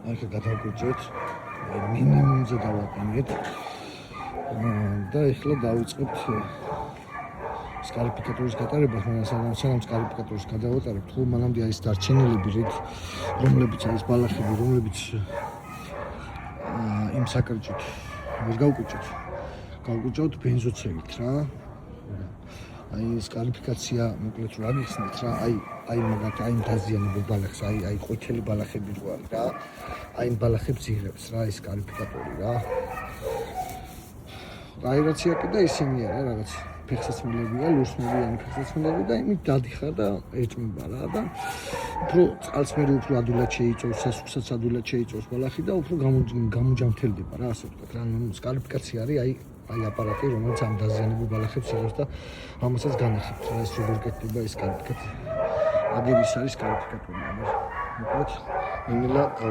ახლა გადავგვიჭოთ, მინიმუმზე დავაყენეთ და ახლა დავიწყებთ სკარიფიკატურის გატარებას, მაგრამ სანამ სკარიფიკატურის გადავატარებთ, ხო მანამდე არის დარჩენილები რით, რომლებიც არის ბალახები, რომლებიც იმ საკრჭით ვერ გავკვიჭოთ. გავკვიჭოთ ბენზოცელით რა. აი სკარიფიკაცია მოკლედ რა გიხსნით რა, აი მაგათ აი დაზიანებულ ბალახს, აი ყვითელი ბალახები რო არის რა. აი იმ ბალახებს იღებს რა ეს სკარიფიკატორი რა. აი რაცია კიდე ისინი არა რაღაც ფეხსაცმელებია, ლურსმელიანი ფეხსაცმელები და იმით დადიხარ და ეჭმება რა და უფრო წყალს მე უფრო ადვილად შეიწოვს, სასუქსაც ადვილად შეიწოვს ბალახი და უფრო გამოჯამთელდება რა, ასე ვთქვათ რა. სკარიფიკაცია არის აი აპარატი, რომელიც ამ დაზიანებულ ბალახებს იღებს და ამასაც განახებთ რა, ეს როგორ კეთდება ეს სკარიფიკაცია. აგერ ის არის სკარიფიკატორი, მაგრამ მოკლედ ნელა